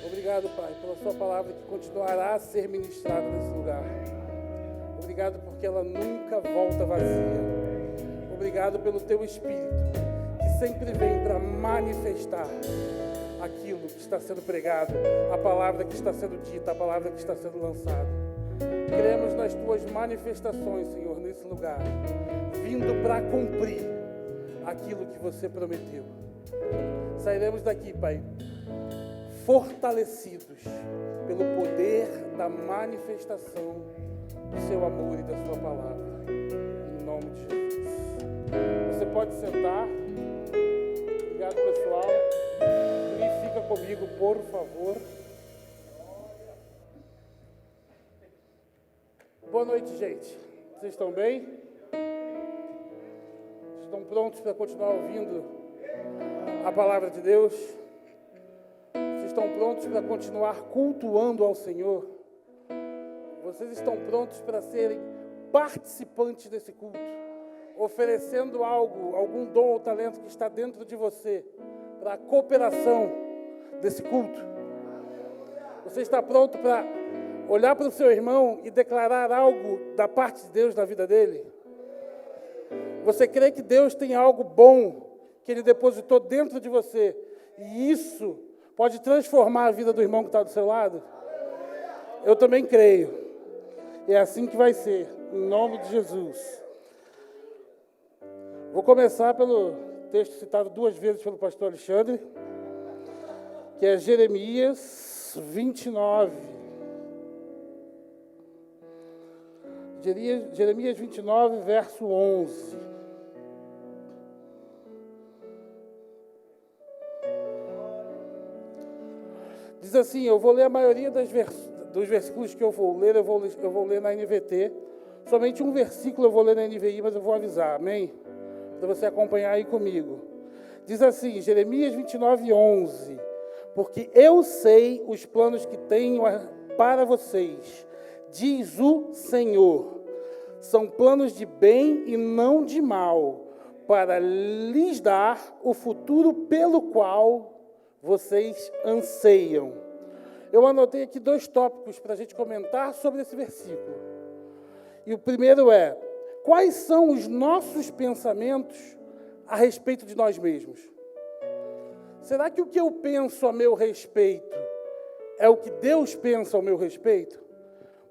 Obrigado, Pai, pela sua palavra que continuará a ser ministrada nesse lugar. Obrigado porque ela nunca volta vazia. Obrigado pelo teu Espírito, que sempre vem para manifestar aquilo que está sendo pregado, a palavra que está sendo dita, a palavra que está sendo lançada. Cremos nas tuas manifestações, Senhor, nesse lugar, vindo para cumprir aquilo que você prometeu. Sairemos daqui, Pai, fortalecidos pelo poder da manifestação do seu amor e da sua palavra. Em nome de Jesus. Você pode sentar. Obrigado, pessoal. E fica comigo, por favor. Boa noite, gente. Vocês estão bem? Estão prontos para continuar ouvindo a palavra de Deus? Vocês estão prontos para continuar cultuando ao Senhor? Vocês estão prontos para serem participantes desse culto, oferecendo algo, algum dom ou talento que está dentro de você, para a cooperação desse culto? Você está pronto para olhar para o seu irmão e declarar algo da parte de Deus na vida dele? Você crê que Deus tem algo bom que Ele depositou dentro de você, e isso pode transformar a vida do irmão que está do seu lado? Eu também creio. É assim que vai ser, em nome de Jesus. Vou começar pelo texto citado 2 vezes pelo pastor Alexandre, que é Jeremias 29. Jeremias 29, verso 11. Diz assim, eu vou ler a maioria dos versículos que eu vou ler na NVT. Somente um versículo eu vou ler na NVI, mas eu vou avisar, amém? Para você acompanhar aí comigo. Diz assim, Jeremias 29, 11. Porque eu sei os planos que tenho para vocês, diz o Senhor. São planos de bem e não de mal, para lhes dar o futuro pelo qual vocês anseiam. Eu anotei aqui 2 tópicos para a gente comentar sobre esse versículo. E o primeiro é, quais são os nossos pensamentos a respeito de nós mesmos? Será que o que eu penso a meu respeito é o que Deus pensa ao meu respeito?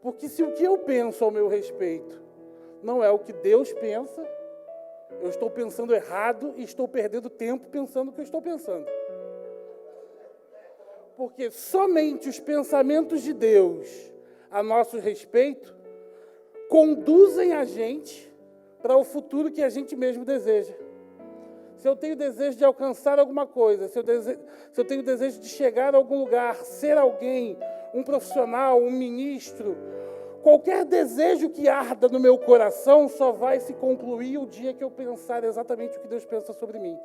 Porque se o que eu penso ao meu respeito não é o que Deus pensa, eu estou pensando errado e estou perdendo tempo pensando o que eu estou pensando. Porque somente os pensamentos de Deus a nosso respeito conduzem a gente para o futuro que a gente mesmo deseja. Se eu tenho desejo de alcançar alguma coisa, se eu tenho desejo de chegar a algum lugar, ser alguém, um profissional, um ministro, qualquer desejo que arda no meu coração só vai se concluir o dia que eu pensar exatamente o que Deus pensa sobre mim.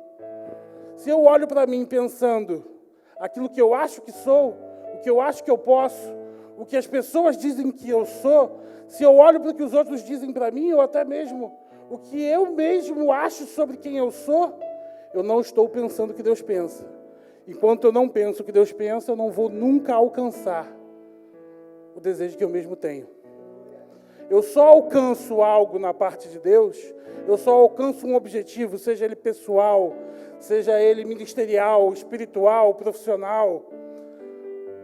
Se eu olho para mim pensando aquilo que eu acho que sou, o que eu acho que eu posso, o que as pessoas dizem que eu sou, se eu olho para o que os outros dizem para mim, ou até mesmo o que eu mesmo acho sobre quem eu sou, eu não estou pensando o que Deus pensa. Enquanto eu não penso o que Deus pensa, eu não vou nunca alcançar o desejo que eu mesmo tenho. Eu só alcanço algo na parte de Deus, eu só alcanço um objetivo, seja ele pessoal, seja ele ministerial, espiritual, profissional,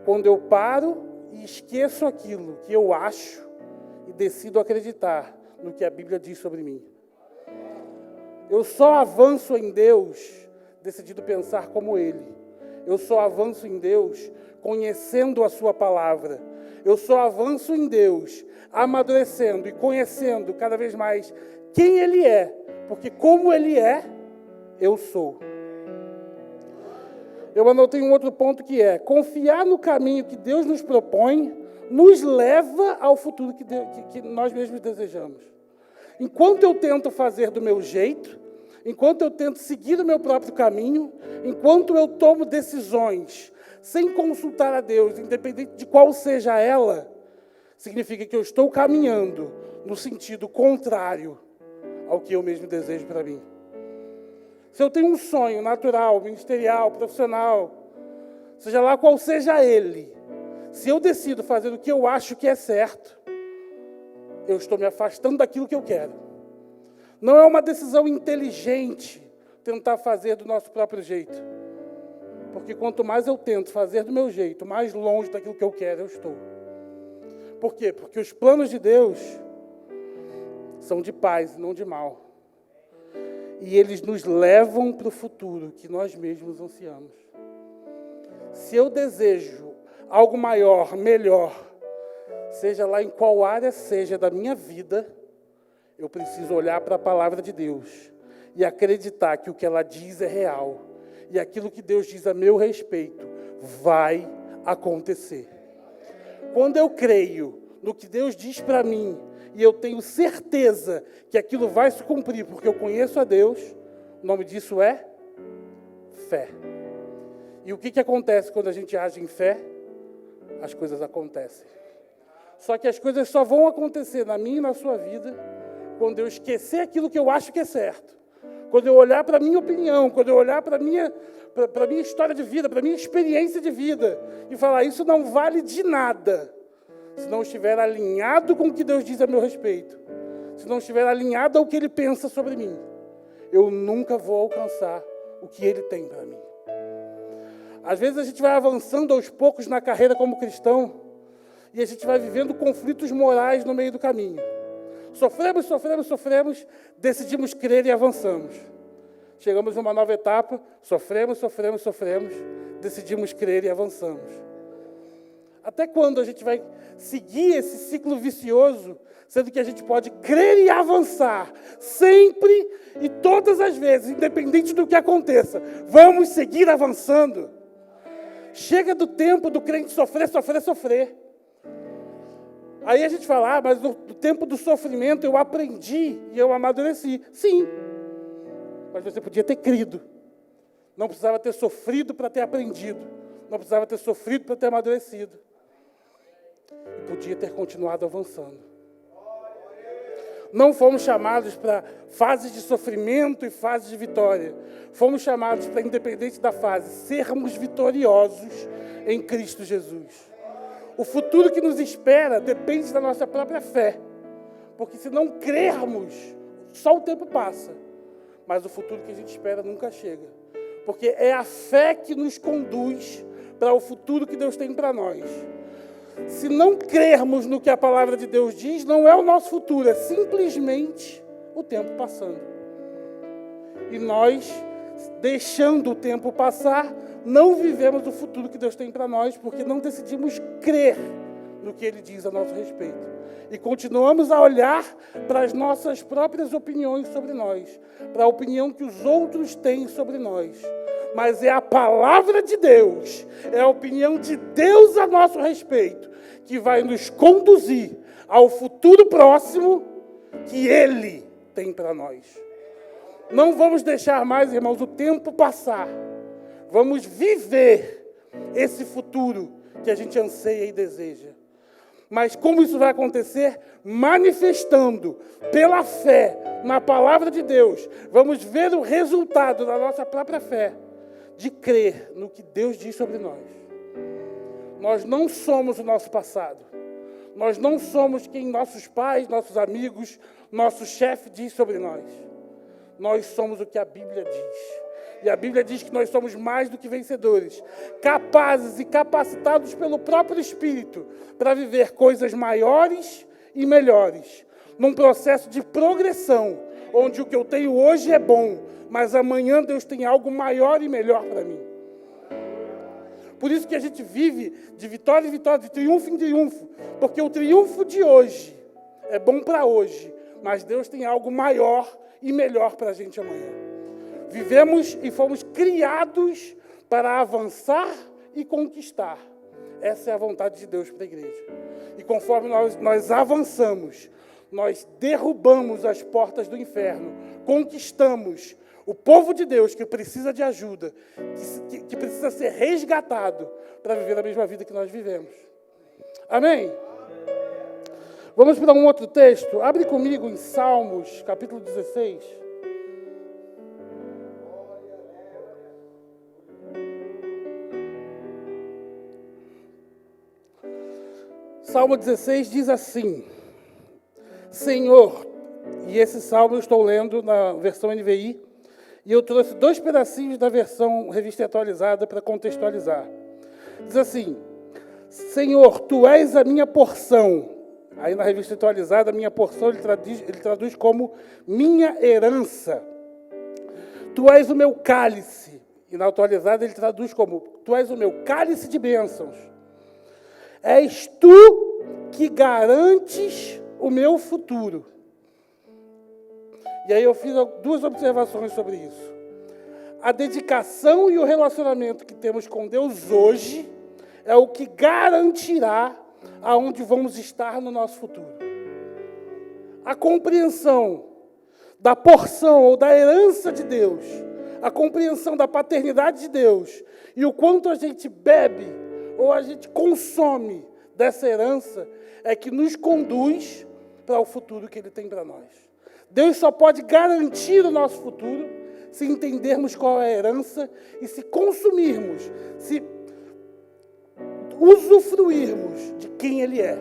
quando eu paro e esqueço aquilo que eu acho e decido acreditar no que a Bíblia diz sobre mim. Eu só avanço em Deus decidido pensar como Ele. Eu só avanço em Deus conhecendo a sua palavra. Eu só avanço em Deus amadurecendo e conhecendo cada vez mais quem Ele é. Porque como Ele é, eu sou. eu anotei um outro ponto que é: confiar no caminho que Deus nos propõe nos leva ao futuro que nós mesmos desejamos. Enquanto eu tento fazer do meu jeito, enquanto eu tento seguir o meu próprio caminho, enquanto eu tomo decisões sem consultar a Deus, independente de qual seja ela, significa que eu estou caminhando no sentido contrário ao que eu mesmo desejo para mim. Se eu tenho um sonho natural, ministerial, profissional, seja lá qual seja ele, se eu decido fazer o que eu acho que é certo, eu estou me afastando daquilo que eu quero. Não é uma decisão inteligente tentar fazer do nosso próprio jeito. Porque quanto mais eu tento fazer do meu jeito, mais longe daquilo que eu quero eu estou. Por quê? Porque os planos de Deus são de paz e não de mal. E eles nos levam para o futuro que nós mesmos ansiamos. Se eu desejo algo maior, melhor, seja lá em qual área seja da minha vida, eu preciso olhar para a palavra de Deus e acreditar que o que ela diz é real. E aquilo que Deus diz a meu respeito vai acontecer. Quando eu creio no que Deus diz para mim, e eu tenho certeza que aquilo vai se cumprir, porque eu conheço a Deus, o nome disso é fé. E o que acontece quando a gente age em fé? As coisas acontecem. Só que as coisas só vão acontecer na minha e na sua vida quando eu esquecer aquilo que eu acho que é certo. Quando eu olhar para a minha opinião, quando eu olhar para a minha história de vida, para a minha experiência de vida, e falar, isso não vale de nada, se não estiver alinhado com o que Deus diz a meu respeito, se não estiver alinhado ao que Ele pensa sobre mim, eu nunca vou alcançar o que Ele tem para mim. Às vezes a gente vai avançando aos poucos na carreira como cristão, e a gente vai vivendo conflitos morais no meio do caminho. Sofremos, decidimos crer e avançamos. Chegamos numa nova etapa, sofremos, decidimos crer e avançamos. Até quando a gente vai seguir esse ciclo vicioso, sendo que a gente pode crer e avançar, sempre e todas as vezes, independente do que aconteça, vamos seguir avançando. Chega do tempo do crente sofrer. Aí a gente fala, mas no tempo do sofrimento eu aprendi e eu amadureci. Sim, mas você podia ter crido. Não precisava ter sofrido para ter aprendido. Não precisava ter sofrido para ter amadurecido. E podia ter continuado avançando. Não fomos chamados para fases de sofrimento e fases de vitória. Fomos chamados para, independente da fase, sermos vitoriosos em Cristo Jesus. O futuro que nos espera depende da nossa própria fé. Porque se não crermos, só o tempo passa. Mas o futuro que a gente espera nunca chega. Porque é a fé que nos conduz para o futuro que Deus tem para nós. Se não crermos no que a palavra de Deus diz, não é o nosso futuro, é simplesmente o tempo passando. E nós, deixando o tempo passar, não vivemos o futuro que Deus tem para nós, porque não decidimos crer no que Ele diz a nosso respeito. E continuamos a olhar para as nossas próprias opiniões sobre nós, para a opinião que os outros têm sobre nós. Mas é a palavra de Deus, é a opinião de Deus a nosso respeito, que vai nos conduzir ao futuro próximo que Ele tem para nós. Não vamos deixar mais, irmãos, o tempo passar. Vamos viver esse futuro que a gente anseia e deseja. Mas como isso vai acontecer? Manifestando pela fé na palavra de Deus. Vamos ver o resultado da nossa própria fé, de crer no que Deus diz sobre nós. Nós não somos o nosso passado. Nós não somos quem nossos pais, nossos amigos, nosso chefe diz sobre nós. Nós somos o que a Bíblia diz. E a Bíblia diz que nós somos mais do que vencedores, capazes e capacitados pelo próprio Espírito para viver coisas maiores e melhores, num processo de progressão, onde o que eu tenho hoje é bom, mas amanhã Deus tem algo maior e melhor para mim. Por isso que a gente vive de vitória em vitória, de triunfo em triunfo, porque o triunfo de hoje é bom para hoje, mas Deus tem algo maior e melhor para a gente amanhã. Vivemos e fomos criados para avançar e conquistar. Essa é a vontade de Deus para a igreja. E conforme nós avançamos, nós derrubamos as portas do inferno, conquistamos o povo de Deus que precisa de ajuda, que precisa ser resgatado para viver a mesma vida que nós vivemos. Amém? Vamos para um outro texto. Abre comigo em Salmos, capítulo 16. Salmo 16 diz assim: Senhor, e esse salmo eu estou lendo na versão NVI, e eu trouxe 2 pedacinhos da versão revista atualizada para contextualizar. Diz assim: Senhor, Tu és a minha porção. Aí na revista atualizada, minha porção ele traduz como minha herança. Tu és o meu cálice. E na atualizada ele traduz como Tu és o meu cálice de bênçãos. És Tu que garantes o meu futuro. E aí eu fiz 2 observações sobre isso. A dedicação e o relacionamento que temos com Deus hoje é o que garantirá aonde vamos estar no nosso futuro. A compreensão da porção ou da herança de Deus, a compreensão da paternidade de Deus e o quanto a gente bebe ou a gente consome dessa herança é que nos conduz para o futuro que Ele tem para nós. Deus só pode garantir o nosso futuro se entendermos qual é a herança e se consumirmos, se usufruirmos de quem Ele é.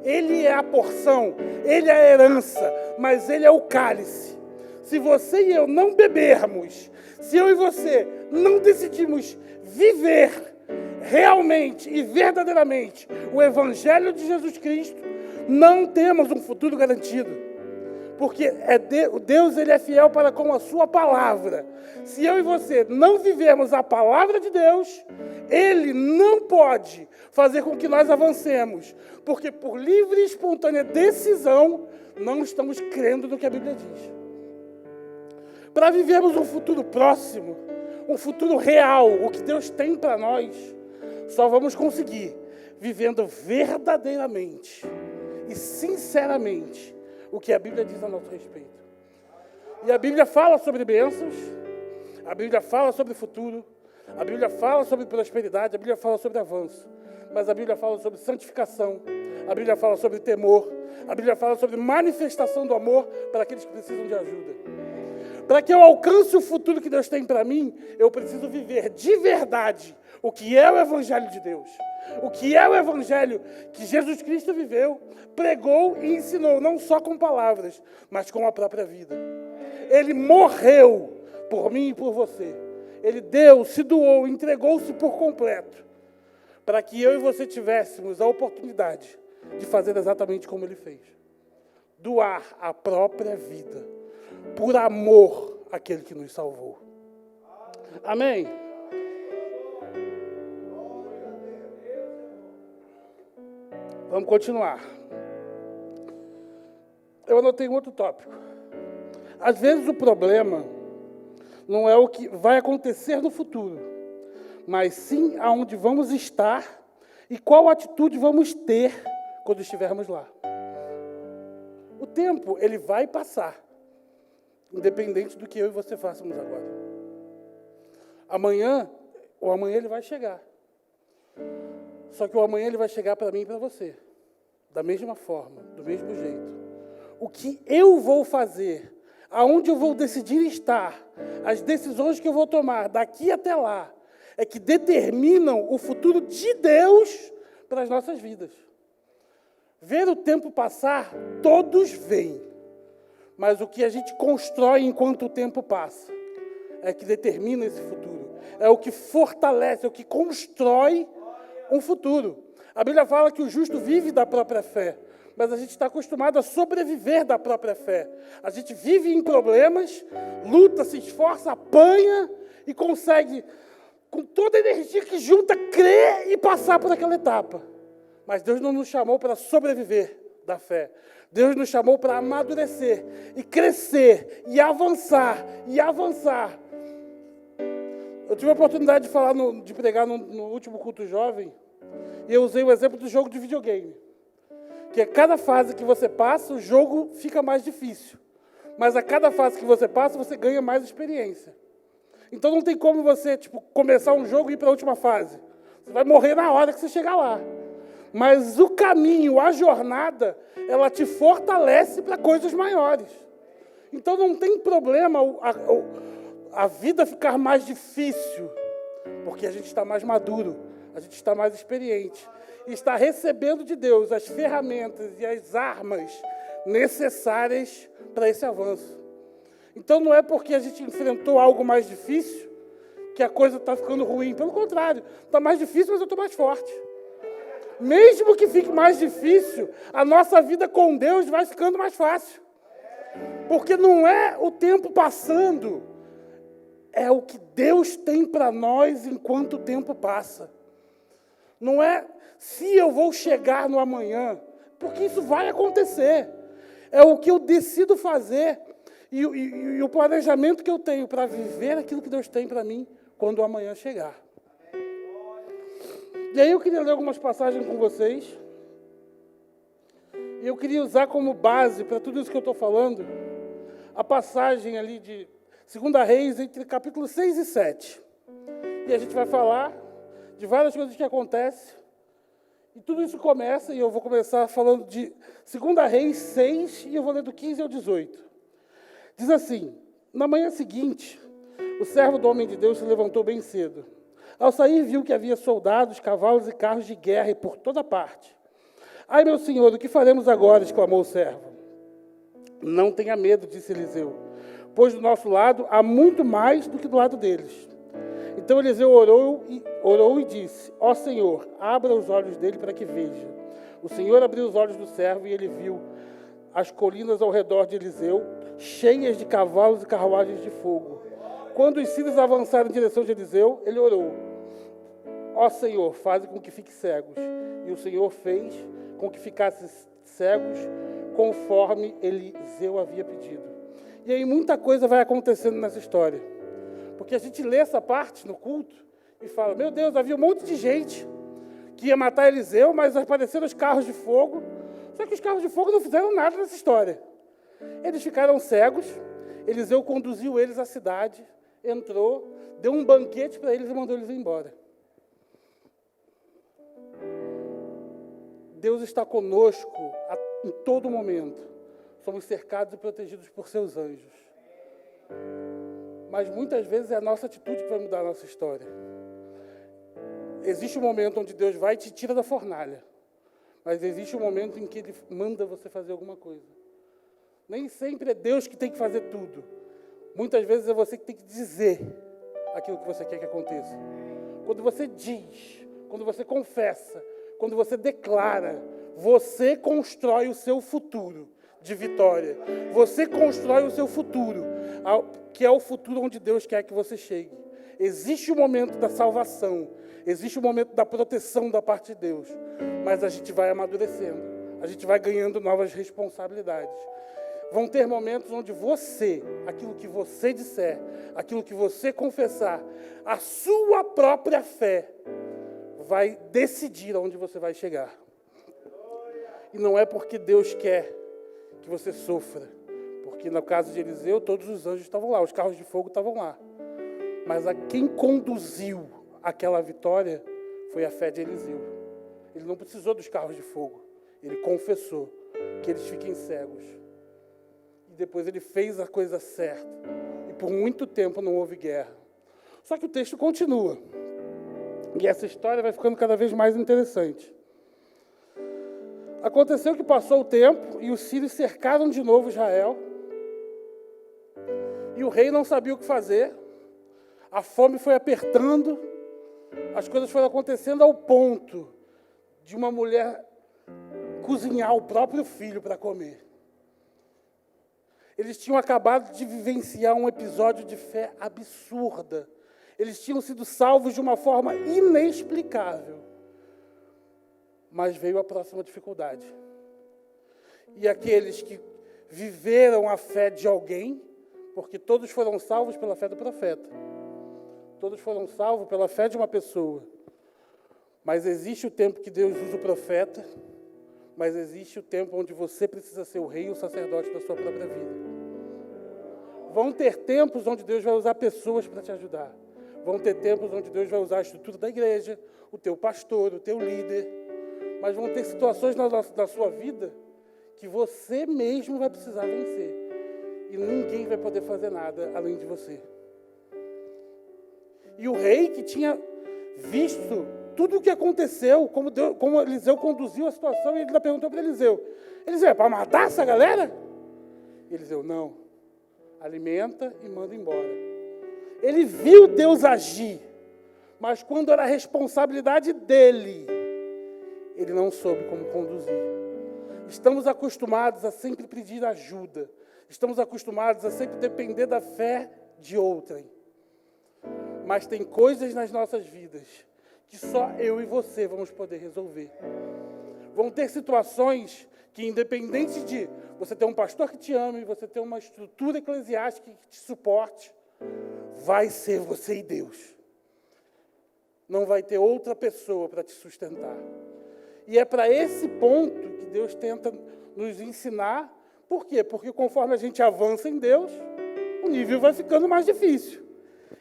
Ele é a porção, Ele é a herança, mas Ele é o cálice. Se você e eu não bebermos, se eu e você não decidirmos viver realmente e verdadeiramente o Evangelho de Jesus Cristo, não temos um futuro garantido. Porque Deus ele é fiel para com a sua palavra. Se eu e você não vivermos a palavra de Deus, Ele não pode fazer com que nós avancemos. Porque por livre e espontânea decisão, não estamos crendo no que a Bíblia diz. Para vivermos um futuro próximo, um futuro real, o que Deus tem para nós, só vamos conseguir vivendo verdadeiramente e sinceramente o que a Bíblia diz a nosso respeito. E a Bíblia fala sobre bênçãos, a Bíblia fala sobre futuro, a Bíblia fala sobre prosperidade, a Bíblia fala sobre avanço, mas a Bíblia fala sobre santificação, a Bíblia fala sobre temor, a Bíblia fala sobre manifestação do amor para aqueles que precisam de ajuda. Para que eu alcance o futuro que Deus tem para mim, eu preciso viver de verdade o que é o Evangelho de Deus. O que é o Evangelho que Jesus Cristo viveu, pregou e ensinou, não só com palavras, mas com a própria vida. Ele morreu por mim e por você. Ele deu, se doou, entregou-se por completo, para que eu e você tivéssemos a oportunidade de fazer exatamente como Ele fez. Doar a própria vida, por amor àquele que nos salvou. Amém? Vamos continuar. Eu anotei um outro tópico. Às vezes o problema não é o que vai acontecer no futuro, mas sim aonde vamos estar e qual atitude vamos ter quando estivermos lá. O tempo, ele vai passar, independente do que eu e você façamos agora. Amanhã ele vai chegar. Só que o amanhã ele vai chegar para mim e para você, da mesma forma, do mesmo jeito. O que eu vou fazer, aonde eu vou decidir estar, as decisões que eu vou tomar daqui até lá, é que determinam o futuro de Deus para as nossas vidas. Ver o tempo passar, todos veem. Mas o que a gente constrói enquanto o tempo passa, é que determina esse futuro. É o que fortalece, é o que constrói um futuro. A Bíblia fala que o justo vive da própria fé, mas a gente está acostumado a sobreviver da própria fé. A gente vive em problemas, luta, se esforça, apanha e consegue, com toda a energia que junta, crer e passar por aquela etapa. Mas Deus não nos chamou para sobreviver da fé. Deus nos chamou para amadurecer e crescer e avançar e avançar. Eu tive a oportunidade de falar, de pregar no último culto jovem, e eu usei o exemplo do jogo de videogame. Que a cada fase que você passa, o jogo fica mais difícil. Mas a cada fase que você passa, você ganha mais experiência. Então não tem como você começar um jogo e ir para a última fase. Você vai morrer na hora que você chegar lá. Mas o caminho, a jornada, ela te fortalece para coisas maiores. Então não tem problema a vida ficar mais difícil, porque a gente está mais maduro, a gente está mais experiente. E está recebendo de Deus as ferramentas e as armas necessárias para esse avanço. Então não é porque a gente enfrentou algo mais difícil que a coisa está ficando ruim. Pelo contrário, está mais difícil, mas eu estou mais forte. Mesmo que fique mais difícil, a nossa vida com Deus vai ficando mais fácil. Porque não é o tempo passando, é o que Deus tem para nós enquanto o tempo passa. Não é se eu vou chegar no amanhã, porque isso vai acontecer. É o que eu decido fazer e o planejamento que eu tenho para viver aquilo que Deus tem para mim quando o amanhã chegar. E aí eu queria ler algumas passagens com vocês. E eu queria usar como base para tudo isso que eu estou falando, a passagem ali de 2 Reis, entre capítulos 6 e 7. E a gente vai falar de várias coisas que acontecem. E tudo isso começa, e eu vou começar falando de 2 Reis 6, e eu vou ler do 15 ao 18. Diz assim: na manhã seguinte, o servo do homem de Deus se levantou bem cedo. Ao sair, viu que havia soldados, cavalos e carros de guerra por toda parte. Ai, meu senhor, o que faremos agora? Exclamou o servo. Não tenha medo, disse Eliseu, pois do nosso lado há muito mais do que do lado deles. Então Eliseu orou e disse: ó Senhor, abra os olhos dele para que veja. O Senhor abriu os olhos do servo e ele viu as colinas ao redor de Eliseu, cheias de cavalos e carruagens de fogo. Quando os sírios avançaram em direção de Eliseu, ele orou: ó Senhor, faze com que fiquem cegos. E o Senhor fez com que ficassem cegos, conforme Eliseu havia pedido. E aí muita coisa vai acontecendo nessa história. Porque a gente lê essa parte no culto e fala: meu Deus, havia um monte de gente que ia matar Eliseu, mas apareceram os carros de fogo. Só que os carros de fogo não fizeram nada nessa história. Eles ficaram cegos, Eliseu conduziu eles à cidade, entrou, deu um banquete para eles e mandou eles embora. Deus está conosco em todo momento. Somos cercados e protegidos por seus anjos. Mas muitas vezes é a nossa atitude que vai mudar a nossa história. Existe um momento onde Deus vai e te tira da fornalha. Mas existe um momento em que Ele manda você fazer alguma coisa. Nem sempre é Deus que tem que fazer tudo. Muitas vezes é você que tem que dizer aquilo que você quer que aconteça. Quando você diz, quando você confessa, quando você declara, você constrói o seu futuro de vitória. Você constrói o seu futuro, que é o futuro onde Deus quer que você chegue. Existe o momento da salvação, existe o momento da proteção da parte de Deus, mas a gente vai amadurecendo, a gente vai ganhando novas responsabilidades. Vão ter momentos onde você, aquilo que você disser, aquilo que você confessar, a sua própria fé vai decidir aonde você vai chegar. E não é porque Deus quer que você sofra, porque no caso de Eliseu, todos os anjos estavam lá, os carros de fogo estavam lá. Mas a quem conduziu aquela vitória foi a fé de Eliseu. Ele não precisou dos carros de fogo, ele confessou que eles fiquem cegos. E depois ele fez a coisa certa. E por muito tempo não houve guerra. Só que o texto continua. E essa história vai ficando cada vez mais interessante. Aconteceu que passou o tempo e os sírios cercaram de novo Israel. E o rei não sabia o que fazer. A fome foi apertando. As coisas foram acontecendo ao ponto de uma mulher cozinhar o próprio filho para comer. Eles tinham acabado de vivenciar um episódio de fé absurda. Eles tinham sido salvos de uma forma inexplicável. Mas veio a próxima dificuldade. E aqueles que viveram a fé de alguém, porque todos foram salvos pela fé do profeta, Todos foram salvos pela fé de uma pessoa. Mas existe o tempo que Deus usa o profeta, mas existe o tempo onde você precisa ser o rei e o sacerdote da sua própria vida. Vão ter tempos onde Deus vai usar pessoas para te ajudar. Vão ter tempos onde Deus vai usar a estrutura da igreja, o teu pastor, o teu líder. Mas vão ter situações na sua vida que você mesmo vai precisar vencer. E ninguém vai poder fazer nada além de você. E o rei que tinha visto tudo o que aconteceu, como Eliseu conduziu a situação, e ele ainda perguntou para Eliseu, é para matar essa galera? E Eliseu, não. Alimenta e manda embora. Ele viu Deus agir, mas quando era a responsabilidade dele, ele não soube como conduzir. Estamos acostumados a sempre pedir ajuda. Estamos acostumados a sempre depender da fé de outrem. Mas tem coisas nas nossas vidas que só eu e você vamos poder resolver. Vão ter situações que, independente de você ter um pastor que te ame, você ter uma estrutura eclesiástica que te suporte, vai ser você e Deus. Não vai ter outra pessoa para te sustentar. E é para esse ponto que Deus tenta nos ensinar. Por quê? Porque conforme a gente avança em Deus, o nível vai ficando mais difícil.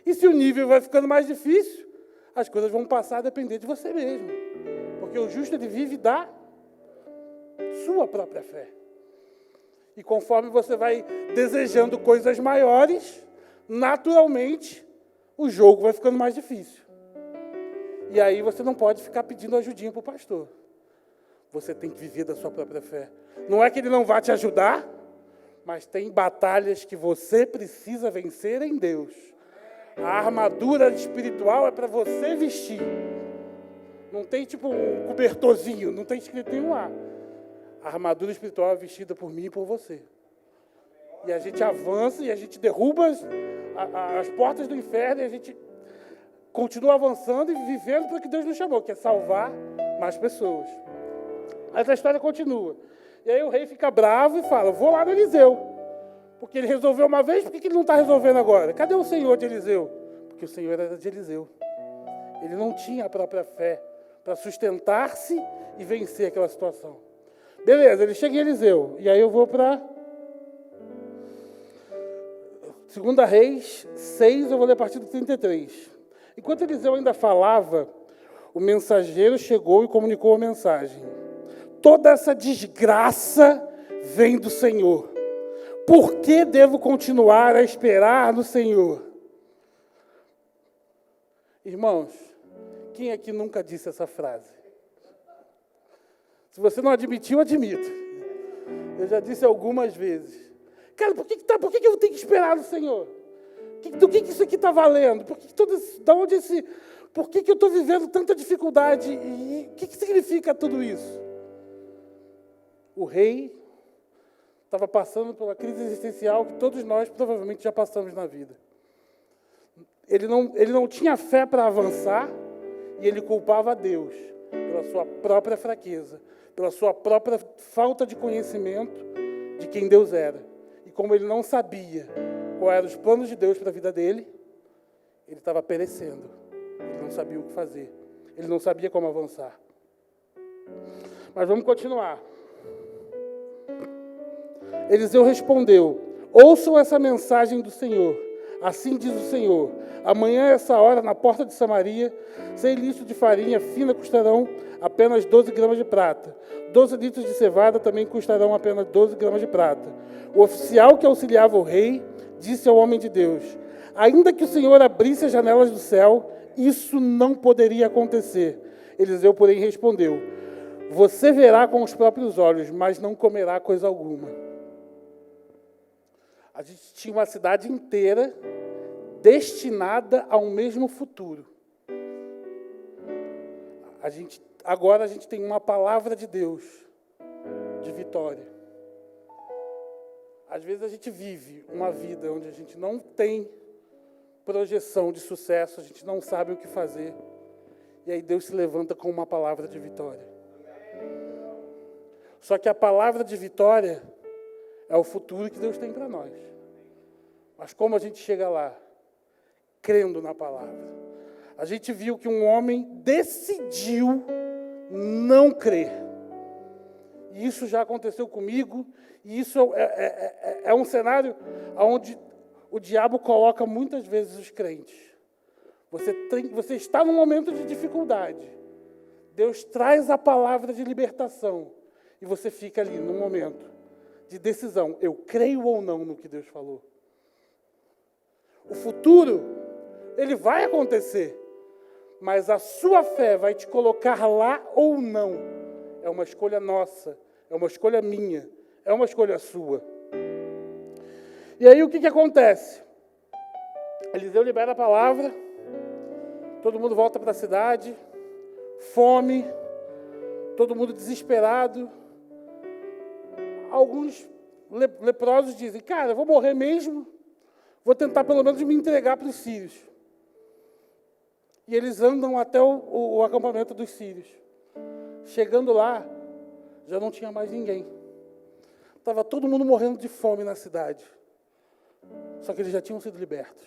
E se o nível vai ficando mais difícil, as coisas vão passar a depender de você mesmo. Porque o justo, ele vive da sua própria fé. E conforme você vai desejando coisas maiores, naturalmente, o jogo vai ficando mais difícil. E aí você não pode ficar pedindo ajudinha para o pastor. Você tem que viver da sua própria fé. Não é que ele não vá te ajudar, mas tem batalhas que você precisa vencer em Deus. A armadura espiritual é para você vestir. Não tem tipo um cobertorzinho, não tem escrito nenhum lá. A armadura espiritual é vestida por mim e por você. E a gente avança e a gente derruba as portas do inferno e a gente continua avançando e vivendo para o que Deus nos chamou, que é salvar mais pessoas. Mas a história continua. E aí o rei fica bravo e fala, vou lá no Eliseu. Porque ele resolveu uma vez, por que ele não está resolvendo agora? Cadê o Senhor de Eliseu? Porque o Senhor era de Eliseu. Ele não tinha a própria fé para sustentar-se e vencer aquela situação. Beleza, ele chega em Eliseu. E aí eu vou para 2 Reis 6, eu vou ler a partir do 33. Enquanto Eliseu ainda falava, o mensageiro chegou e comunicou a mensagem. Toda essa desgraça vem do Senhor. Por que devo continuar a esperar no Senhor? Irmãos, quem aqui nunca disse essa frase? Se você não admitiu, admita. Eu já disse algumas vezes. Cara, por que eu tenho que esperar no Senhor? Do que isso aqui está valendo? Por que eu estou vivendo tanta dificuldade? E o que significa tudo isso? O rei estava passando por uma crise existencial que todos nós provavelmente já passamos na vida. Ele não tinha fé para avançar e ele culpava a Deus pela sua própria fraqueza, pela sua própria falta de conhecimento de quem Deus era. E como ele não sabia quais eram os planos de Deus para a vida dele, ele estava perecendo. Ele não sabia o que fazer. Ele não sabia como avançar. Mas vamos continuar. Eliseu respondeu, ouçam essa mensagem do Senhor. Assim diz o Senhor, amanhã, essa hora, na porta de Samaria, 6 litros de farinha fina custarão apenas 12 gramas de prata. 12 litros de cevada também custarão apenas 12 gramas de prata. O oficial que auxiliava o rei disse ao homem de Deus, ainda que o Senhor abrisse as janelas do céu, isso não poderia acontecer. Eliseu, porém, respondeu, você verá com os próprios olhos, mas não comerá coisa alguma. A gente tinha uma cidade inteira destinada a um mesmo futuro. Agora a gente tem uma palavra de Deus, de vitória. Às vezes a gente vive uma vida onde a gente não tem projeção de sucesso, a gente não sabe o que fazer. E aí Deus se levanta com uma palavra de vitória. Só que a palavra de vitória é o futuro que Deus tem para nós. Mas como a gente chega lá? crendo na palavra. A gente viu que um homem decidiu não crer. E isso já aconteceu comigo, e isso é um cenário onde o diabo coloca muitas vezes os crentes. Você está num momento de dificuldade. Deus traz a palavra de libertação. E você fica ali num momento de decisão. Eu creio ou não no que Deus falou. O futuro, ele vai acontecer. Mas a sua fé vai te colocar lá ou não. É uma escolha nossa. É uma escolha minha. É uma escolha sua. E aí o que acontece? Eliseu libera a palavra. Todo mundo volta para a cidade. Fome. Todo mundo desesperado. Alguns leprosos dizem, cara, eu vou morrer mesmo. Vou tentar pelo menos me entregar para os sírios. E eles andam até o acampamento dos sírios. Chegando lá, já não tinha mais ninguém. Estava todo mundo morrendo de fome na cidade. Só que eles já tinham sido libertos.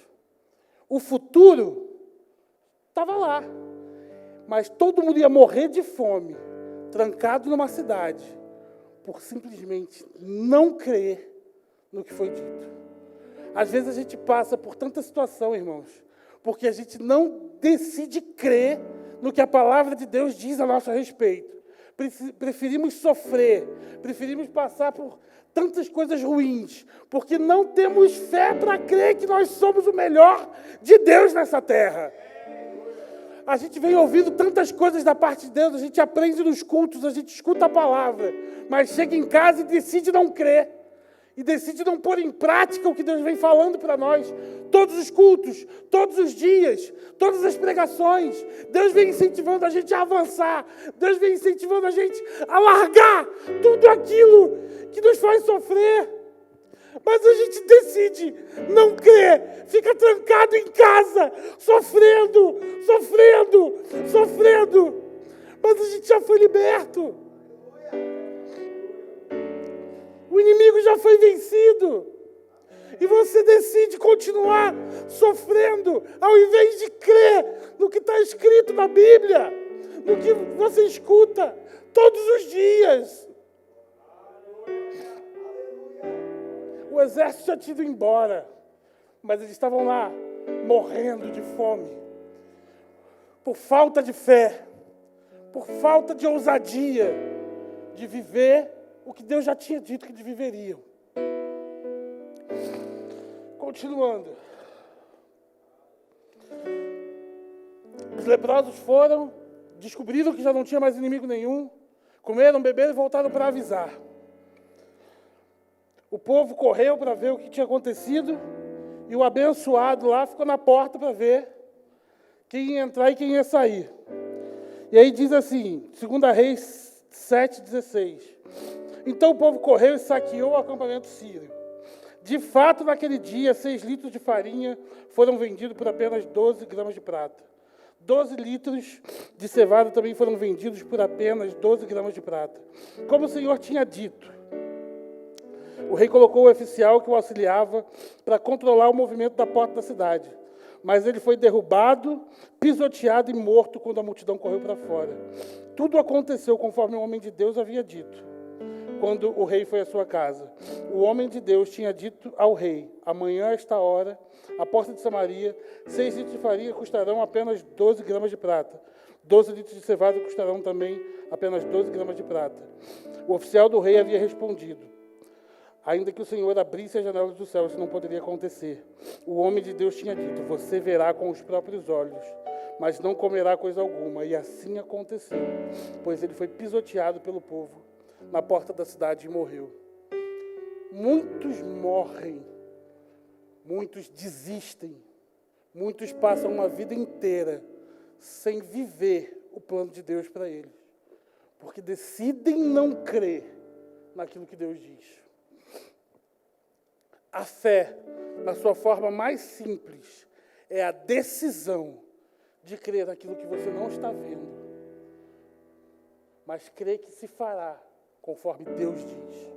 O futuro estava lá. Mas todo mundo ia morrer de fome, trancado numa cidade, por simplesmente não crer no que foi dito. Às vezes a gente passa por tanta situação, irmãos, porque a gente não decide crer no que a palavra de Deus diz a nosso respeito. Preferimos sofrer, preferimos passar por tantas coisas ruins, porque não temos fé para crer que nós somos o melhor de Deus nessa terra. A gente vem ouvindo tantas coisas da parte de Deus, a gente aprende nos cultos, a gente escuta a palavra, mas chega em casa e decide não crer. E decide não pôr em prática o que Deus vem falando para nós. Todos os cultos, todos os dias, todas as pregações. Deus vem incentivando a gente a avançar. Deus vem incentivando a gente a largar tudo aquilo que nos faz sofrer. Mas a gente decide não crer. Fica trancado em casa, sofrendo. Mas a gente já foi liberto. O inimigo já foi vencido. E você decide continuar sofrendo, ao invés de crer no que está escrito na Bíblia, no que você escuta todos os dias. O exército já tinha ido embora, mas eles estavam lá, morrendo de fome, por falta de fé, por falta de ousadia, de viver o que Deus já tinha dito que viveriam. Continuando. Os leprosos foram, descobriram que já não tinha mais inimigo nenhum, comeram, beberam e voltaram para avisar. O povo correu para ver o que tinha acontecido e o abençoado lá ficou na porta para ver quem ia entrar e quem ia sair. E aí diz assim, 2 Reis 7,16. Então o povo correu e saqueou o acampamento sírio. De fato, naquele dia, 6 litros de farinha foram vendidos por apenas 12 gramas de prata. 12 litros de cevada também foram vendidos por apenas 12 gramas de prata. Como o Senhor tinha dito, o rei colocou o oficial que o auxiliava para controlar o movimento da porta da cidade. Mas ele foi derrubado, pisoteado e morto quando a multidão correu para fora. Tudo aconteceu conforme o homem de Deus havia dito. Quando o rei foi à sua casa, o homem de Deus tinha dito ao rei, amanhã a esta hora, à porta de Samaria, 6 litros de farinha custarão apenas 12 gramas de prata. 12 litros de cevada custarão também apenas 12 gramas de prata. O oficial do rei havia respondido, ainda que o Senhor abrisse as janelas do céu, isso não poderia acontecer. O homem de Deus tinha dito, você verá com os próprios olhos, mas não comerá coisa alguma. E assim aconteceu, pois ele foi pisoteado pelo povo na porta da cidade e morreu. Muitos morrem, muitos desistem, muitos passam uma vida inteira sem viver o plano de Deus para eles, porque decidem não crer naquilo que Deus diz. A fé, na sua forma mais simples, é a decisão de crer naquilo que você não está vendo, mas crer que se fará conforme Deus diz.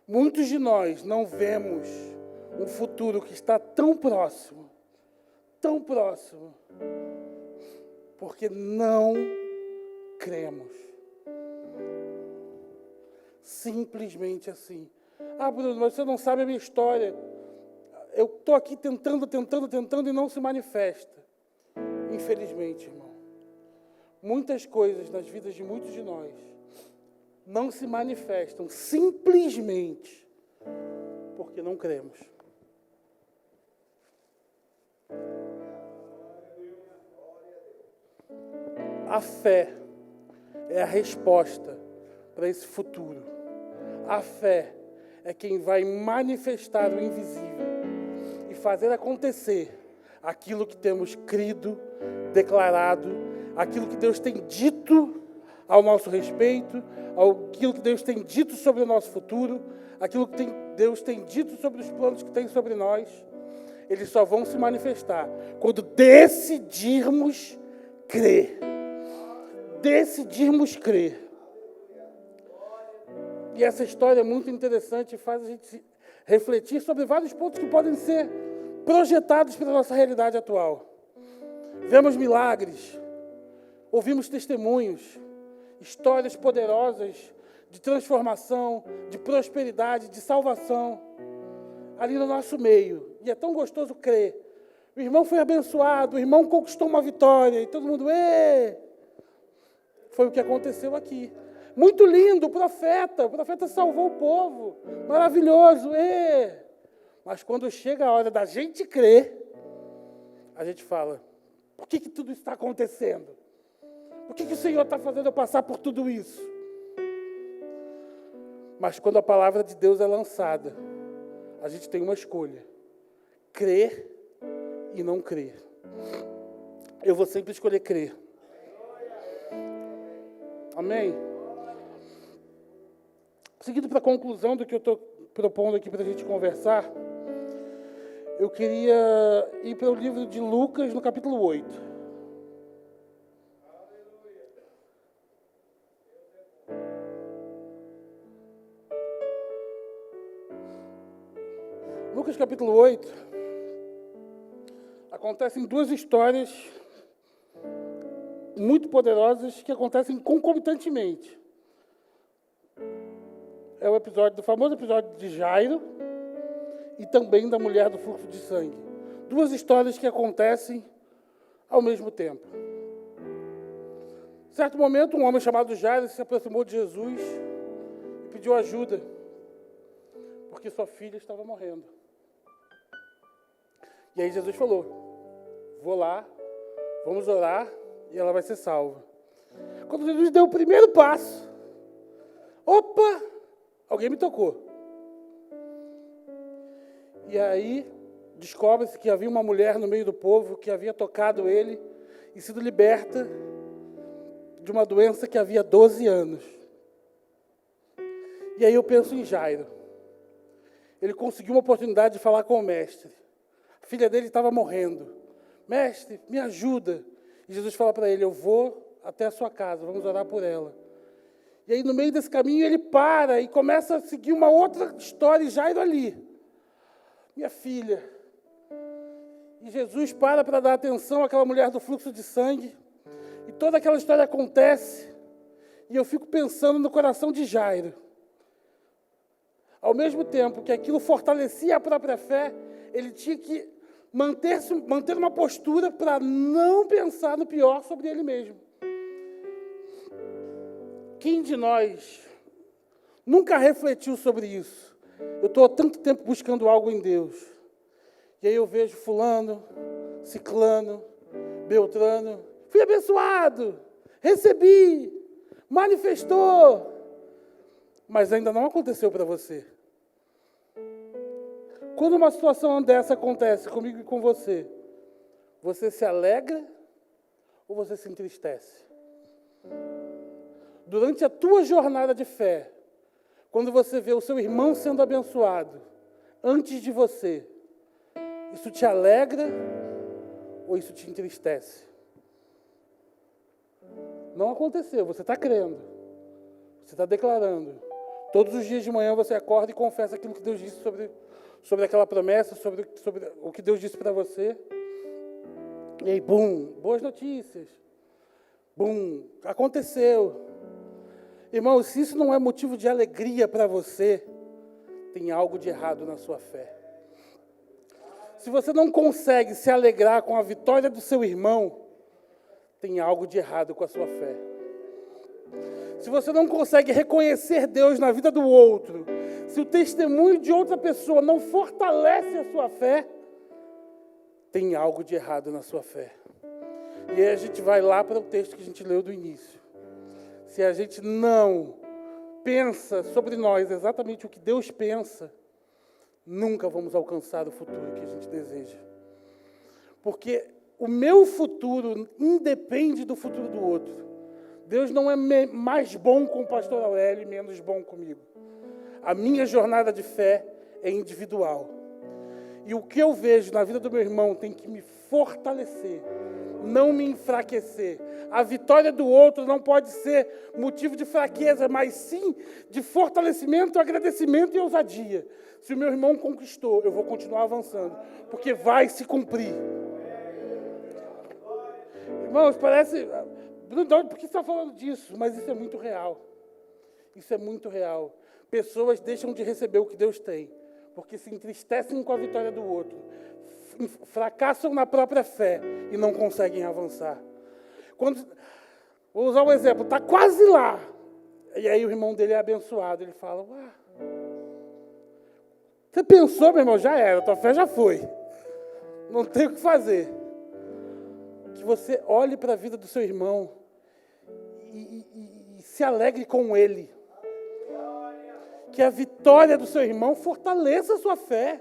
Muitos de nós não vemos um futuro que está tão próximo, porque não cremos. Simplesmente assim. Ah, Bruno, mas você não sabe a minha história. Eu estou aqui tentando e não se manifesta. Infelizmente, irmão. Muitas coisas nas vidas de muitos de nós não se manifestam simplesmente porque não cremos. A fé é a resposta para esse futuro. A fé é quem vai manifestar o invisível e fazer acontecer aquilo que temos crido, declarado, aquilo que Deus tem dito ao nosso respeito, aquilo que Deus tem dito sobre o nosso futuro, aquilo que Deus tem dito sobre os planos que tem sobre nós. Eles só vão se manifestar quando decidirmos crer. Decidirmos crer. E essa história é muito interessante e faz a gente refletir sobre vários pontos que podem ser projetados pela nossa realidade atual. Vemos milagres, ouvimos testemunhos, histórias poderosas de transformação, de prosperidade, de salvação, ali no nosso meio. E é tão gostoso crer. O irmão foi abençoado, o irmão conquistou uma vitória, e todo mundo, ê! Foi o que aconteceu aqui. Muito lindo, o profeta salvou o povo, maravilhoso, ê! Mas quando chega a hora da gente crer, a gente fala, por que tudo isso está acontecendo? Por que o Senhor está fazendo eu passar por tudo isso? Mas quando a palavra de Deus é lançada, a gente tem uma escolha, crer e não crer. Eu vou sempre escolher crer. Amém? Seguindo para a conclusão do que eu estou propondo aqui para a gente conversar, eu queria ir para o livro de Lucas, no capítulo 8. Lucas, capítulo 8, acontecem duas histórias muito poderosas que acontecem concomitantemente. É o famoso episódio de Jairo e também da mulher do fluxo de sangue. Duas histórias que acontecem ao mesmo tempo. Em certo momento, um homem chamado Jairo se aproximou de Jesus e pediu ajuda, porque sua filha estava morrendo. E aí Jesus falou, vou lá, vamos orar e ela vai ser salva. Quando Jesus deu o primeiro passo, opa, alguém me tocou. E aí, descobre-se que havia uma mulher no meio do povo que havia tocado ele e sido liberta de uma doença que havia 12 anos. E aí eu penso em Jairo. Ele conseguiu uma oportunidade de falar com o mestre. A filha dele estava morrendo. Mestre, me ajuda. E Jesus fala para ele, eu vou até a sua casa, vamos orar por ela. E aí, no meio desse caminho, ele para e começa a seguir uma outra história, e Jairo ali. Minha filha. E Jesus para dar atenção àquela mulher do fluxo de sangue. E toda aquela história acontece. E eu fico pensando no coração de Jairo. Ao mesmo tempo que aquilo fortalecia a própria fé, ele tinha que manter uma postura para não pensar no pior sobre ele mesmo. Quem de nós nunca refletiu sobre isso? Eu estou há tanto tempo buscando algo em Deus. E aí eu vejo fulano, ciclano, beltrano. Fui abençoado, recebi, manifestou. Mas ainda não aconteceu para você. Quando uma situação dessa acontece comigo e com você, você se alegra ou você se entristece? Durante a tua jornada de fé, quando você vê o seu irmão sendo abençoado antes de você, isso te alegra ou isso te entristece? Não aconteceu, você está crendo, você está declarando. Todos os dias de manhã você acorda e confessa aquilo que Deus disse sobre aquela promessa, sobre o que Deus disse para você. E aí, bum, boas notícias. Bum, aconteceu. Irmão, se isso não é motivo de alegria para você, tem algo de errado na sua fé. Se você não consegue se alegrar com a vitória do seu irmão, tem algo de errado com a sua fé. Se você não consegue reconhecer Deus na vida do outro, se o testemunho de outra pessoa não fortalece a sua fé, tem algo de errado na sua fé. E aí a gente vai lá para o texto que a gente leu do início. Se a gente não pensa sobre nós exatamente o que Deus pensa, nunca vamos alcançar o futuro que a gente deseja. Porque o meu futuro independe do futuro do outro. Deus não é mais bom com o pastor Aurélio e menos bom comigo. A minha jornada de fé é individual. E o que eu vejo na vida do meu irmão tem que me fortalecer, não me enfraquecer. A vitória do outro não pode ser motivo de fraqueza, mas sim de fortalecimento, agradecimento e ousadia. Se o meu irmão conquistou, eu vou continuar avançando, porque vai se cumprir. Irmãos, parece... Bruno, por que você está falando disso? Mas isso é muito real. Isso é muito real. Pessoas deixam de receber o que Deus tem, porque se entristecem com a vitória do outro, fracassam na própria fé e não conseguem avançar. Vou usar um exemplo, está quase lá, e aí o irmão dele é abençoado, ele fala, você pensou, meu irmão, já era, tua fé já foi, não tem o que fazer. Que você olhe para a vida do seu irmão e se alegre com ele. Que a vitória do seu irmão fortaleça a sua fé.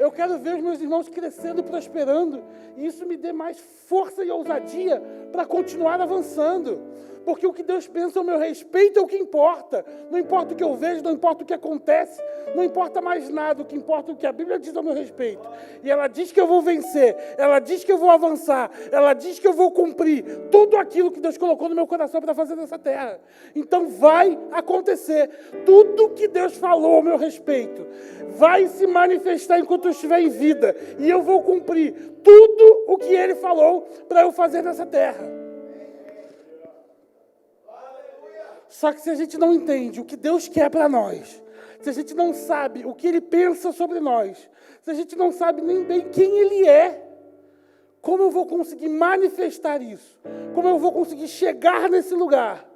Eu quero ver os meus irmãos crescendo e prosperando. E isso me dê mais força e ousadia para continuar avançando. Porque o que Deus pensa ao meu respeito é o que importa. Não importa o que eu vejo, não importa o que acontece, não importa mais nada. O que importa é o que a Bíblia diz ao meu respeito. E ela diz que eu vou vencer, ela diz que eu vou avançar, ela diz que eu vou cumprir tudo aquilo que Deus colocou no meu coração para fazer nessa terra. Então vai acontecer. Tudo que Deus falou ao meu respeito vai se manifestar enquanto eu estiver em vida. E eu vou cumprir tudo o que Ele falou para eu fazer nessa terra. Só que se a gente não entende o que Deus quer para nós, se a gente não sabe o que Ele pensa sobre nós, se a gente não sabe nem bem quem Ele é, como eu vou conseguir manifestar isso? Como eu vou conseguir chegar nesse lugar?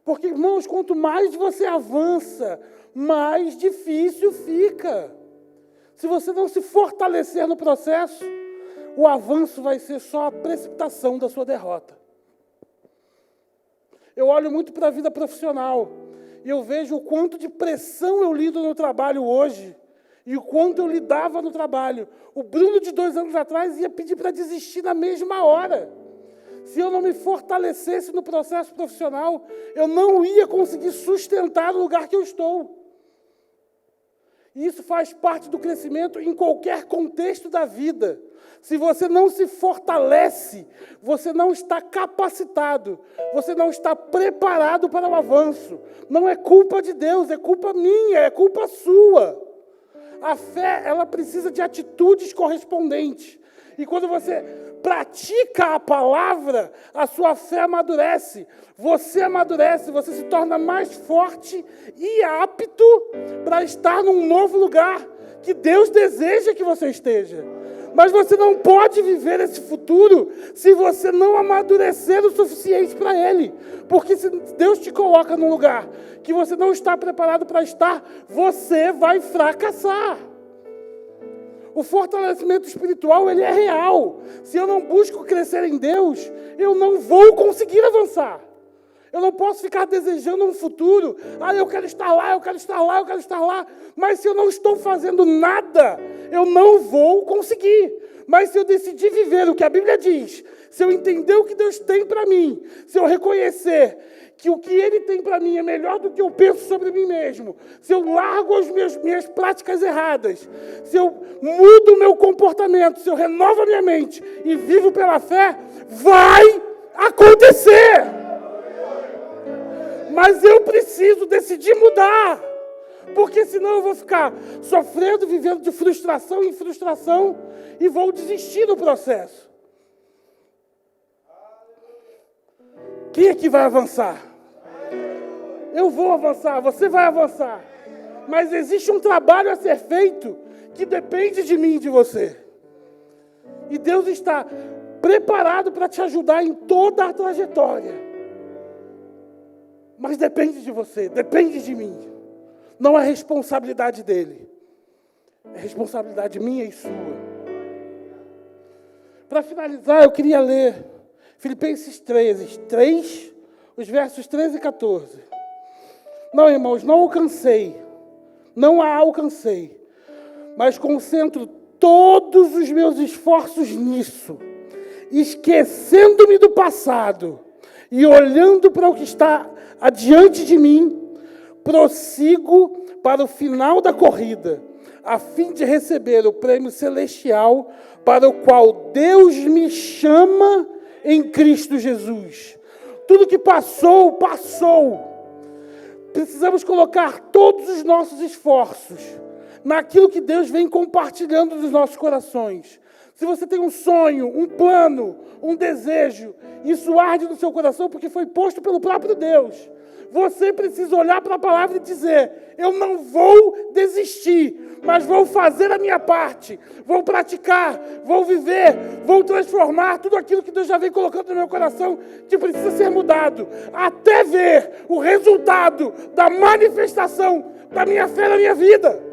Porque, irmãos, quanto mais você avança, mais difícil fica. Se você não se fortalecer no processo, o avanço vai ser só a precipitação da sua derrota. Eu olho muito para a vida profissional e eu vejo o quanto de pressão eu lido no trabalho hoje e o quanto eu lidava no trabalho. O Bruno de 2 anos atrás ia pedir para desistir na mesma hora. Se eu não me fortalecesse no processo profissional, eu não ia conseguir sustentar o lugar que eu estou. E isso faz parte do crescimento em qualquer contexto da vida. Se você não se fortalece, você não está capacitado, você não está preparado para o avanço. Não é culpa de Deus, é culpa minha, é culpa sua. A fé, ela precisa de atitudes correspondentes. E quando você pratica a palavra, a sua fé amadurece. Você amadurece, você se torna mais forte e apto para estar num novo lugar que Deus deseja que você esteja. Mas você não pode viver esse futuro se você não amadurecer o suficiente para Ele. Porque se Deus te coloca num lugar que você não está preparado para estar, você vai fracassar. O fortalecimento espiritual, ele é real. Se eu não busco crescer em Deus, eu não vou conseguir avançar. Eu não posso ficar desejando um futuro. Eu quero estar lá, eu quero estar lá, eu quero estar lá. Mas se eu não estou fazendo nada, eu não vou conseguir. Mas se eu decidir viver o que a Bíblia diz, se eu entender o que Deus tem para mim, se eu reconhecer que o que Ele tem para mim é melhor do que eu penso sobre mim mesmo, se eu largo as minhas práticas erradas, se eu mudo o meu comportamento, se eu renovo a minha mente e vivo pela fé, vai acontecer. Mas eu preciso decidir mudar. Porque senão eu vou ficar sofrendo, vivendo de frustração em frustração e vou desistir do processo. Quem aqui vai avançar? Eu vou avançar, você vai avançar. Mas existe um trabalho a ser feito que depende de mim e de você. E Deus está preparado para te ajudar em toda a trajetória. Mas depende de você, depende de mim. Não é responsabilidade dele. É responsabilidade minha e sua. Para finalizar, eu queria ler Filipenses 3, os versos 13 e 14. Não, irmãos, não a alcancei, mas concentro todos os meus esforços nisso, esquecendo-me do passado e olhando para o que está adiante de mim, prossigo para o final da corrida, a fim de receber o prêmio celestial para o qual Deus me chama em Cristo Jesus. Tudo que passou, passou. Precisamos colocar todos os nossos esforços naquilo que Deus vem compartilhando dos nossos corações. Se você tem um sonho, um plano, um desejo, isso arde no seu coração porque foi posto pelo próprio Deus. Você precisa olhar para a palavra e dizer: eu não vou desistir, mas vou fazer a minha parte, vou praticar, vou viver, vou transformar tudo aquilo que Deus já vem colocando no meu coração, que precisa ser mudado, até ver o resultado da manifestação da minha fé na minha vida.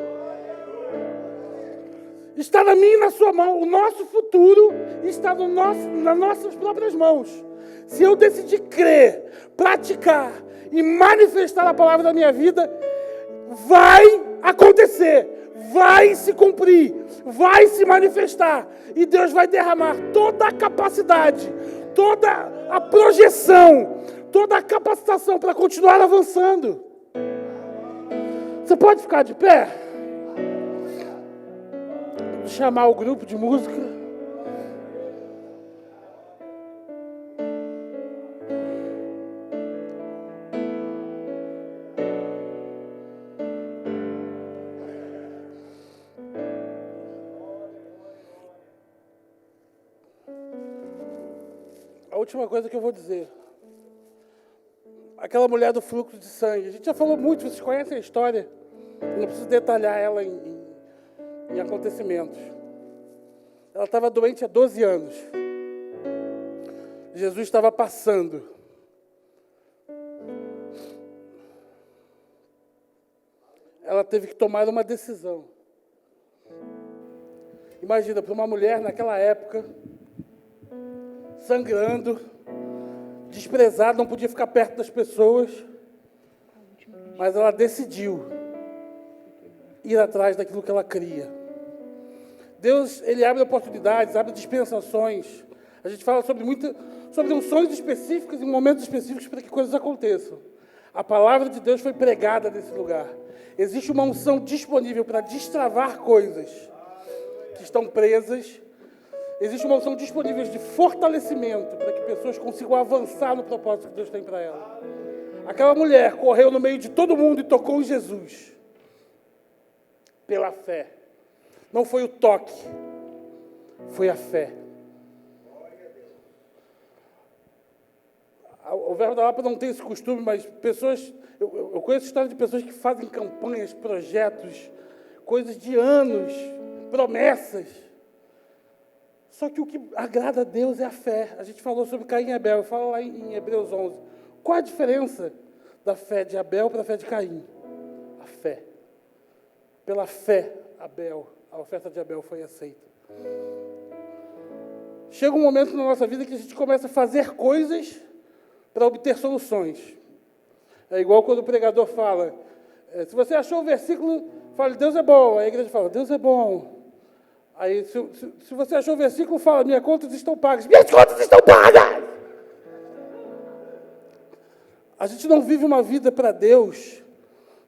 Está na minha e na sua mão. O nosso futuro está nas nossas próprias mãos. Se eu decidir crer, praticar e manifestar a palavra da minha vida, vai acontecer, vai se cumprir, vai se manifestar. E Deus vai derramar toda a capacidade, toda a projeção, toda a capacitação para continuar avançando. Você pode ficar de pé? Vou chamar o grupo de música. A última coisa que eu vou dizer. Aquela mulher do fluxo de sangue. A gente já falou muito, vocês conhecem a história. Eu não preciso detalhar ela em acontecimentos. Ela estava doente há 12 anos. Jesus estava passando. Ela teve que tomar uma decisão. Imagina, para uma mulher naquela época, sangrando, desprezada, não podia ficar perto das pessoas, mas ela decidiu ir atrás daquilo que ela queria. Deus, Ele abre oportunidades, abre dispensações. A gente fala sobre unções específicas em momentos específicos para que coisas aconteçam. A palavra de Deus foi pregada nesse lugar. Existe uma unção disponível para destravar coisas que estão presas. Existe uma unção disponível de fortalecimento para que pessoas consigam avançar no propósito que Deus tem para ela. Aquela mulher correu no meio de todo mundo e tocou em Jesus. Pela fé. Não foi o toque, foi a fé. O Verbo da Lapa não tem esse costume, mas pessoas... Eu conheço histórias de pessoas que fazem campanhas, projetos, coisas de anos, promessas. Só que o que agrada a Deus é a fé. A gente falou sobre Caim e Abel, eu falo lá em Hebreus 11. Qual a diferença da fé de Abel para a fé de Caim? A fé. Pela fé, a oferta de Abel foi aceita. Chega um momento na nossa vida que a gente começa a fazer coisas para obter soluções. É igual quando o pregador fala, se você achou o versículo, fala, Deus é bom. Aí a igreja fala, Deus é bom. Aí, se você achou o versículo, fala, minhas contas estão pagas. Minhas contas estão pagas! A gente não vive uma vida para Deus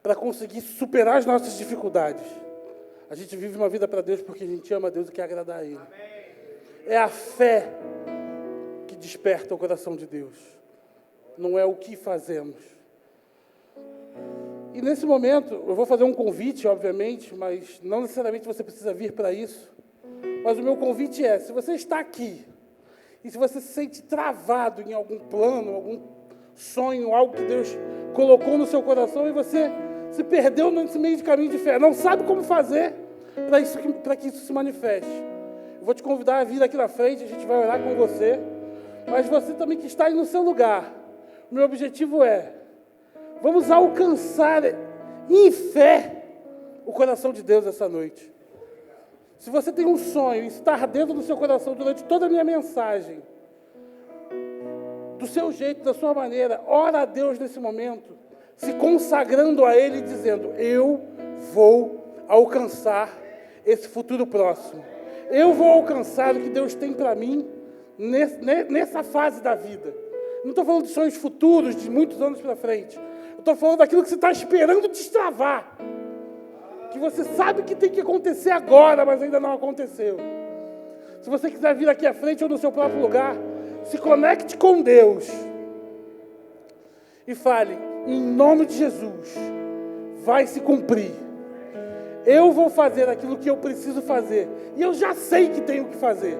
para conseguir superar as nossas dificuldades. A gente vive uma vida para Deus porque a gente ama a Deus e quer agradar a Ele. É a fé que desperta o coração de Deus. Não é o que fazemos. E nesse momento, eu vou fazer um convite, obviamente, mas não necessariamente você precisa vir para isso. Mas o meu convite é, se você está aqui, e se você se sente travado em algum plano, algum sonho, algo que Deus colocou no seu coração, e você se perdeu nesse meio de caminho de fé, não sabe como fazer para que isso se manifeste. Eu vou te convidar a vir aqui na frente, a gente vai orar com você, mas você também que está aí no seu lugar, o meu objetivo é, vamos alcançar em fé o coração de Deus essa noite. Se você tem um sonho e está ardendo no seu coração durante toda a minha mensagem, do seu jeito, da sua maneira, ora a Deus nesse momento, se consagrando a Ele, dizendo, eu vou alcançar esse futuro próximo. Eu vou alcançar o que Deus tem para mim nessa fase da vida. Não estou falando de sonhos futuros, de muitos anos para frente. Eu estou falando daquilo que você está esperando destravar. Que você sabe que tem que acontecer agora, mas ainda não aconteceu. Se você quiser vir aqui à frente ou no seu próprio lugar, se conecte com Deus. E fale, em nome de Jesus, vai se cumprir. Eu vou fazer aquilo que eu preciso fazer. E eu já sei que tenho que fazer.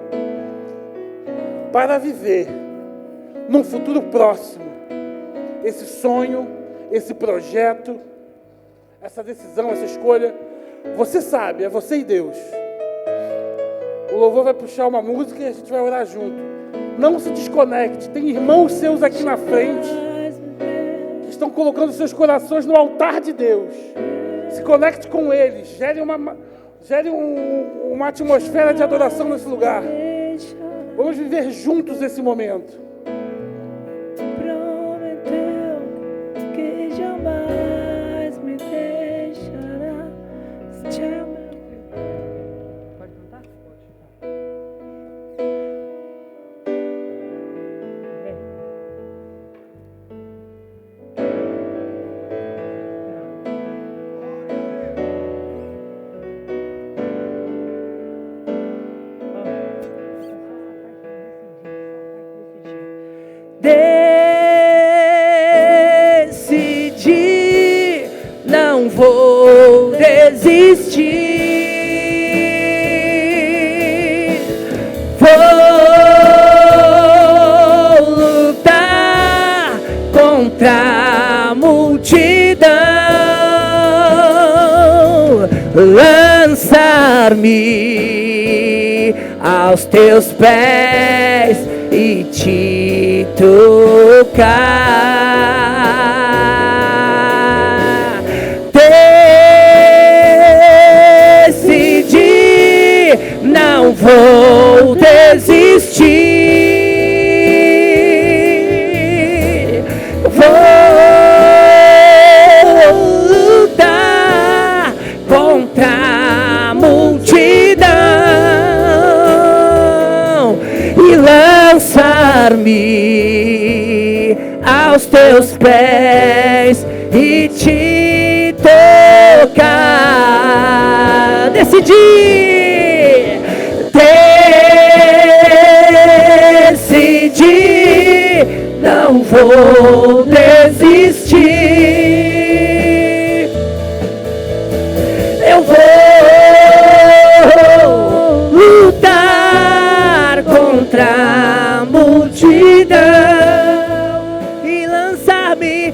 Para viver, num futuro próximo, esse sonho, esse projeto, essa decisão, essa escolha, você sabe, é você e Deus. O louvor vai puxar uma música e a gente vai orar junto. Não se desconecte, tem irmãos seus aqui na frente, que estão colocando seus corações no altar de Deus. Se conecte com eles, gere uma atmosfera de adoração nesse lugar. Vamos viver juntos esse momento. Prometeu que jamais me deixará. Te amo. Pode cantar? Decidi, não vou desistir. Vou lutar contra a multidão, lançar-me aos teus pés e te tocar. Decidi, não vou desistir. Vou lutar contra a multidão e lançar-me aos teus pés e te tocar. Decidi, não vou desistir. Eu vou lutar contra a multidão e lançar-me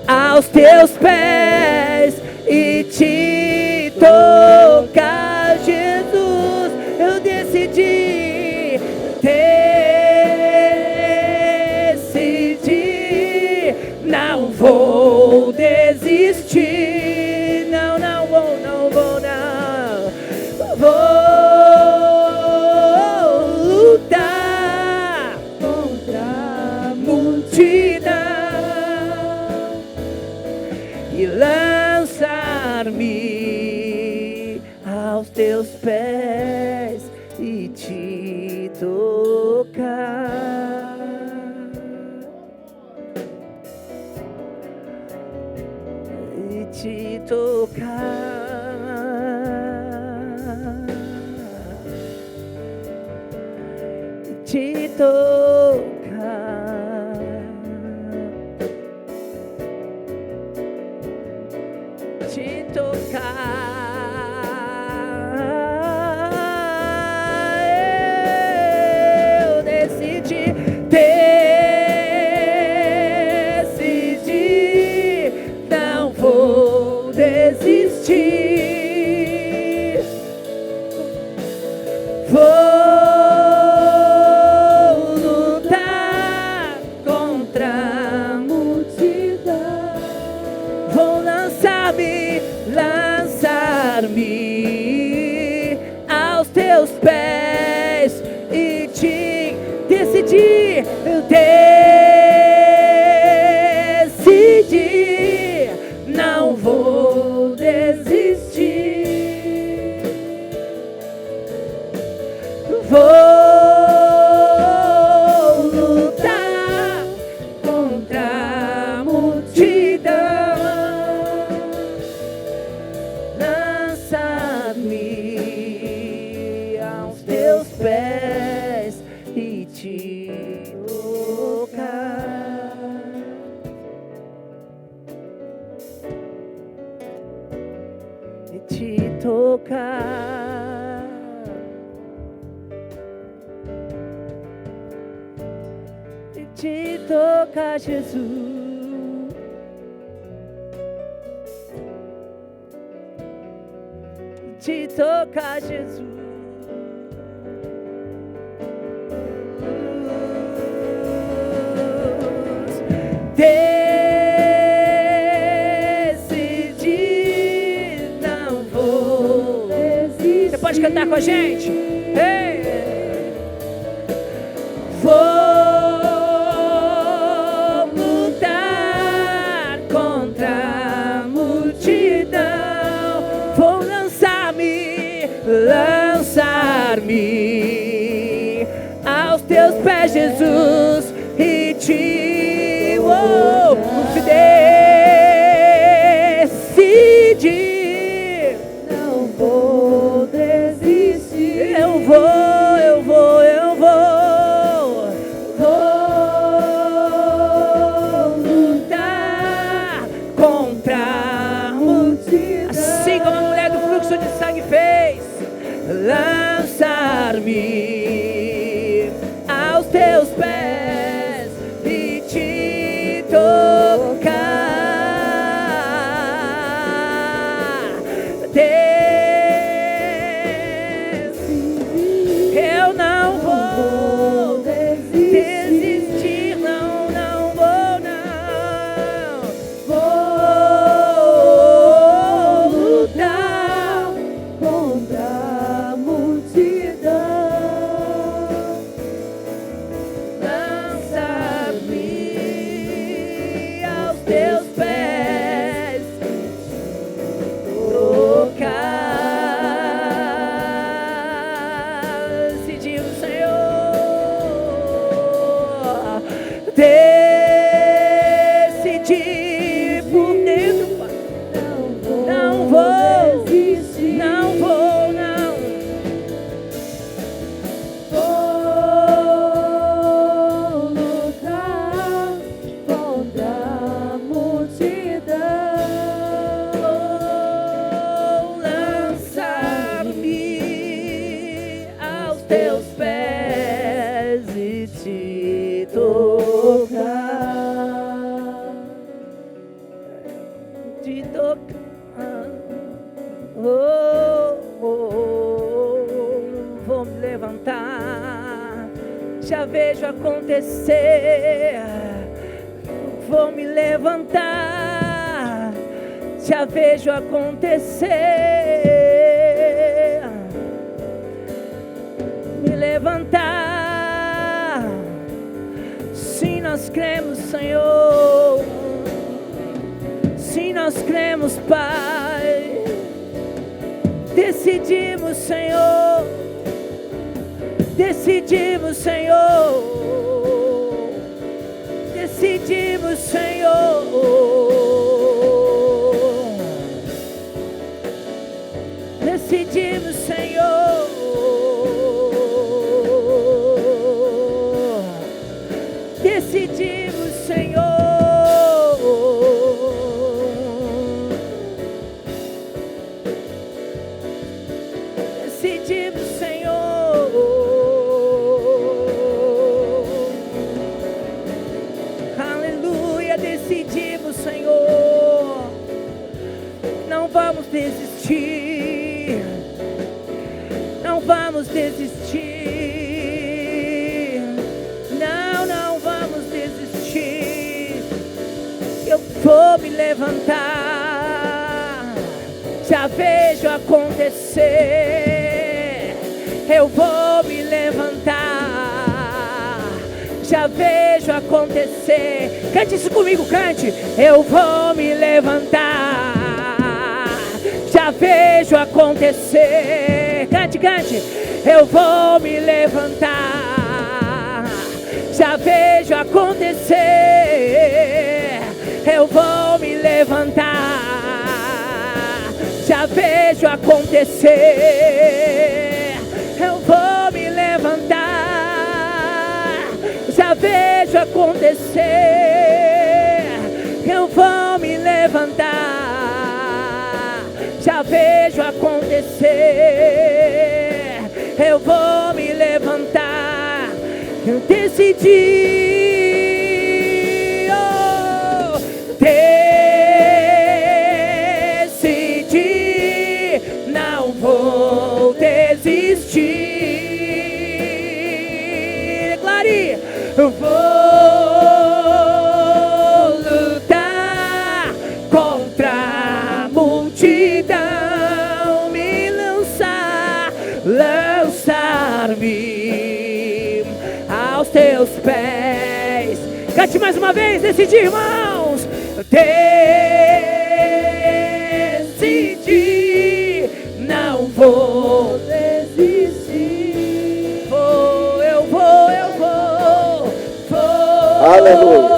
aos teus pés e te tocar. Jesus, eu decidi, não vou desistir. Não, não vou, não vou, não. Vou lutar contra a multidão e lançar-me aos teus pés e te tocar. E te tocar. Te tocar. Vou lutar contra a multidão. Vou lançar-me aos teus pés e te decidir, não vou desistir. Vou lutar contra a multidão. Lançar-me aos teus pés e te tocar. E te tocar. E te tocar, Jesus. Te tocar, Jesus. Decidi, não vou desistir. Você pode cantar com a gente? Ei. Vou lutar contra a multidão. Vou lançar-me aos teus pés, Jesus, e te decidi, não vou desistir. Eu vou lutar contra a multidão. Assim como a mulher do fluxo de sangue fez. Lançar-me aos teus pés e te tocar. Eu não vou desistir, não vou, não. Vou lutar contra a multidão. Lançar-me aos teus pés, tocar. Decidimos, Senhor, decidi por dentro, Pai. Não vou desistir, não vou, não. Vou lutar contra a multidão. Vou lançar-me aos teus pés e te tocar. Te tocar. Vou me levantar. Já vejo acontecer. Vou me levantar. Já vejo acontecer. Me levantar. Sim, nós cremos, Senhor. Sim, nós cremos, Pai. Decidimos, Senhor. Decidimos, Senhor. Decidimos, Senhor. Decidimos, Senhor. Decidimos, Senhor. Decidimos, Senhor. Aleluia, decidimos, Senhor. Não vamos desistir. desistir. Não vamos desistir. Eu vou me levantar. Já vejo acontecer. Eu vou me levantar. Já vejo acontecer. Cante isso comigo, cante. Eu vou me levantar. Já vejo acontecer. Cante, cante. Eu vou me levantar. Já vejo acontecer. Eu vou me levantar. Já vejo acontecer. Eu vou me levantar. Já vejo acontecer. Eu vou me levantar. Já vejo acontecer. Eu vou me levantar. Eu decidi. Oh, decidi. Não vou desistir. Declare. Eu vou lutar contra a multidão, me lançar-me aos teus pés. Cante mais uma vez, decidi, irmãos. Decidi, não vou desistir. Eu vou. Aleluia.